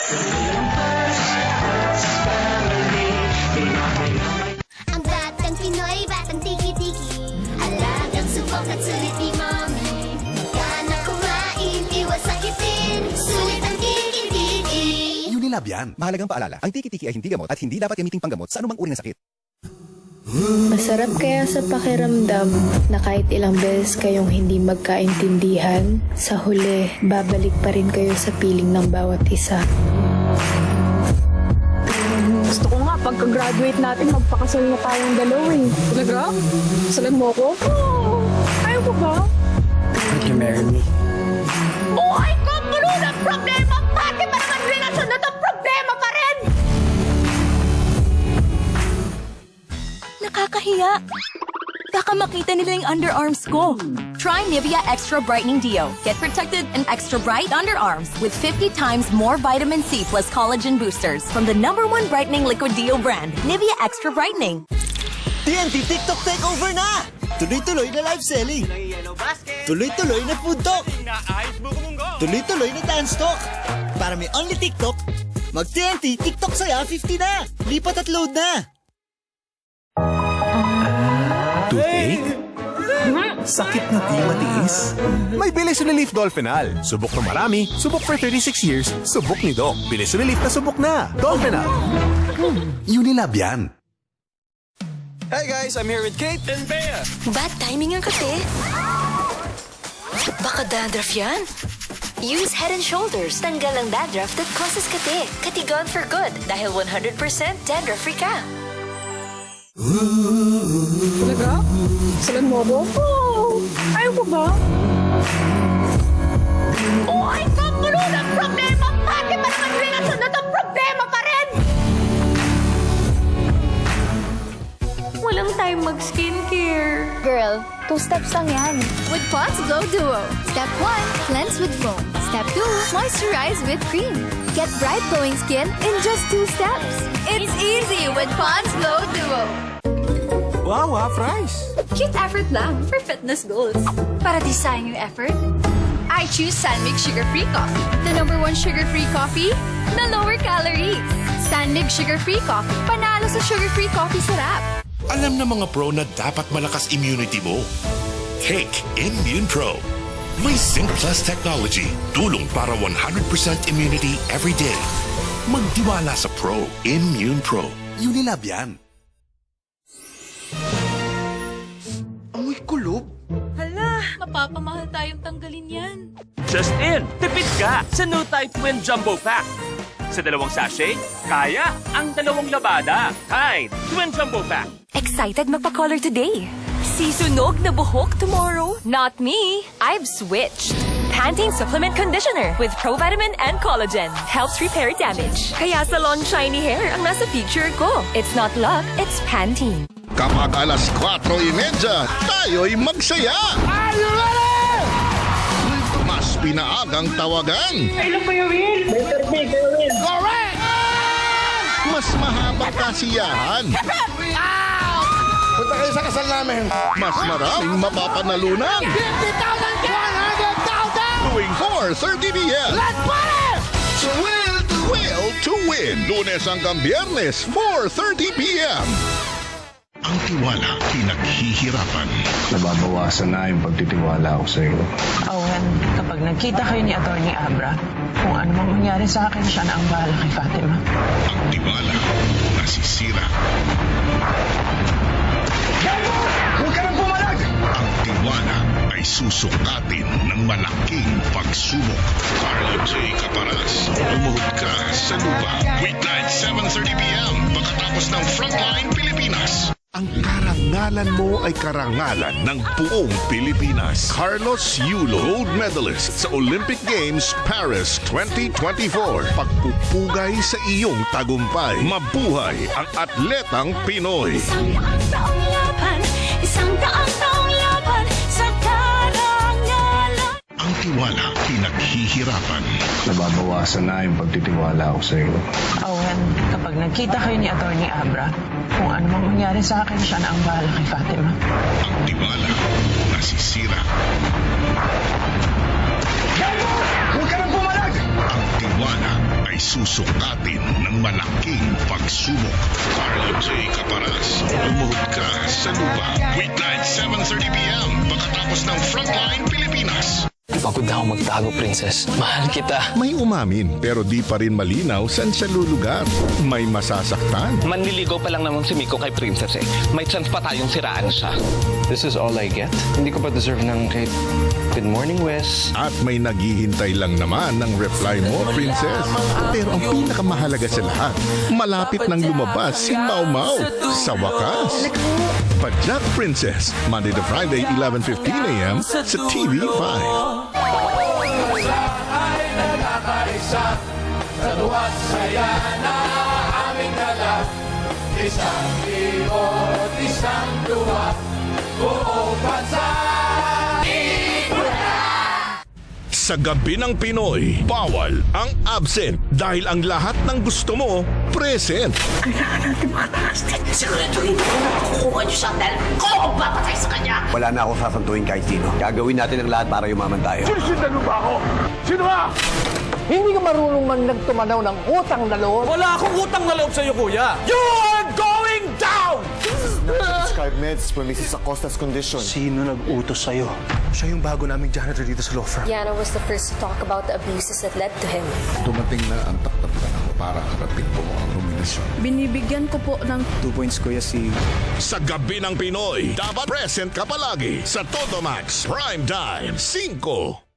Ang batang Pinoy, batang tiki-tiki. Alagang subok at sulit ni Mommy. Ka na kumain, iwas sakitin. Sulit ang tiki-tiki. Unilab yan. Mahalagang paalala, ang tiki-tiki ay hindi gamot at hindi dapat gamiting panggamot sa anumang uri ng sakit. Masarap kaya sa pakiramdam na kahit ilang beses kayong hindi magkaintindihan, sa huli, babalik pa rin kayo sa piling ng bawat isa. Gusto ko nga, pagka-graduate natin, magpakasal na tayong dalawa eh. Talaga? Kasalan mo ko? Oo. Ayaw ko ba? Would you marry me? Oh, ay, kamulo ng problema! Bakit ba naman relasyon na to problema pa rin? Nakakahiya. Baka makita nila yung underarms ko. Try Nivea Extra Brightening Deo. Get protected and extra bright underarms with 50 times more vitamin C plus collagen boosters from the #1 brightening liquid deo brand, Nivea Extra Brightening. TNT TikTok takeover na! Tuloy-tuloy na live selling. Tuloy-tuloy na food talk. Tuloy-tuloy na dance talk. Para may only TikTok, mag-TNT TikTok saya 50 na. Lipat at load na. Toothache? Sakit na di matiis? May Bilis-Relief Dolphinal. Subok na marami, subok for 36 years, subok ni Doc. Bilis-Relief na subok na. Dolphinal. Unilab yan. Hey guys, I'm here with Kate and Bea. Bad timing ang kape. Baka dandruff yan? Use Head and Shoulders. Tanggal ang dandruff that causes kate. Katigon for good dahil 100% dandruff-free ka. Talaga? Kasalan mo ko? Oo. Ayaw ko ba? Oh, ay, kamulo ng problema! Bakit ba naman relasyon na to problema pa rin? Walang time mag-skincare. Girl, 2 steps lang yan. With Pond's Glow Duo. Step 1, cleanse with foam. Step 2, moisturize with cream. Get bright glowing skin in just 2 steps. It's easy with Pond's Glow Duo. Wow, fries. Cute effort lang for fitness goals. Para di sayang yung effort, I choose Sanmig Sugar-Free Coffee. The #1 sugar-free coffee na lower calories. Sanmig Sugar-Free Coffee. Panalo sa sugar-free coffee sarap. Alam na mga pro na dapat malakas immunity mo. Take Immune Pro. May Zinc Plus technology. Tulong para 100% immunity every day. Magtiwala sa Pro. Immune Pro. Unilab yan. Amoy kulob. Hala, mapapamahal tayong tanggalin yan. Just in, tipid ka sa No Type Twin Jumbo Pack. Sa 2 sachet, kaya ang 2 labada. Tide Twin Jumbo Pack. Excited magpa-color today. Sisunog na buhok tomorrow? Not me. I've switched. Pantene Supplement Conditioner with Provitamin and Collagen. Helps repair damage. Kaya salon shiny hair ang nasa feature ko. It's not luck, it's Pantene. Kapag alas 4:30, tayo'y magsaya! Are you ready? Mas pinaagang tawagan. Kailan ba yung win? Better be, kayo win. Correct! Mas mahabang kasiyahan. Punta kayo sa kasal namin. Mas maraming mapapanalunan. 50,000! 100,000! Tuwing 4:30 p.m. Let's party! Will to win. Lunes hanggang Biyernes, 4:30 p.m. Ang tiwala, pinaghihirapan. Nababawasan na yung pagtitiwala ko sa iyo. Owen, kapag nagkita kayo ni Atty. Abra, kung ano mang mangyari sa akin, siya na ang bahala kay Fatima. Ang tiwala, nasisira. Huwag ka nang pumalag! Ang tiwala ay susukatin ng malaking pagsubok. Carlo J. Caparas, lumuhod ka sa lupa. Weeknight, 7:30 p.m. Pagkatapos ng Frontline Pilipinas. Ang karangalan mo ay karangalan ng buong Pilipinas. Carlos Yulo, gold medalist sa Olympic Games Paris 2024. Pagpupugay sa iyong tagumpay. Mabuhay ang atletang Pinoy. Isang taong laban, isang taong laban sa karangalan. Ang tiwala, pinaghihirapan. Nababawasan na yung pagtitiwala ko sa iyo. Owen, kapag nagkita kayo ni Atty. Abra, kung ano mang mangyari sa akin, siya na ang bahala kay Fatima. Ang tiwala, nasisira. Huwag ka nang pumalag! Ang tiwala ay ay susukatin ng malaking pagsubok. Carlo J. Caparas, lumuhod ka sa lupa. Weeknight 7:30 p.m. pagkatapos ng Frontline Pilipinas. Pagod na ako magtago, princess. Mahal kita. May umamin pero di pa rin malinaw saan siya lulugar. May masasaktan Manliligaw pa lang naman si Miko kay princess eh. May chance pa tayong siraan siya. This is all I get? Hindi ko pa deserve ng kahit good morning, Wes. at may naghihintay lang naman ng reply mo, princess. Pero ang pinakamahalaga sa lahat, malapit nang lumabas si Mau Mau sa wakas. Pajak Princess, Monday to Friday, 11:15 a.m. sa TV5. Sa gabi ng Pinoy, bawal ang absent dahil ang lahat ng gusto mo, present. Siguraduhin ko na makukuha niyo siya dahil ko magpapatay sa kanya. Wala na akong sasantuhin kahit sino. Gagawin natin ang lahat para yumaman tayo. Susundan mo ba ako? Sino ba? Hindi ka marunong man nagtumanaw ng utang na loob. Wala akong utang na loob sa'yo, kuya. You are going down! Prescribed meds for Mrs. Acosta's condition. Sino nag-utos sa'yo? Siya yung bago naming janitor dito sa law firm. Yana was the first to talk about the abuses that led to him. Dumating na ang taktapan ako para harapin po ang nominasyon. Binibigyan ko po ng 2 points, Kuya, si... Sa gabi ng Pinoy, dapat present ka palagi sa Todo Max Prime Time 5.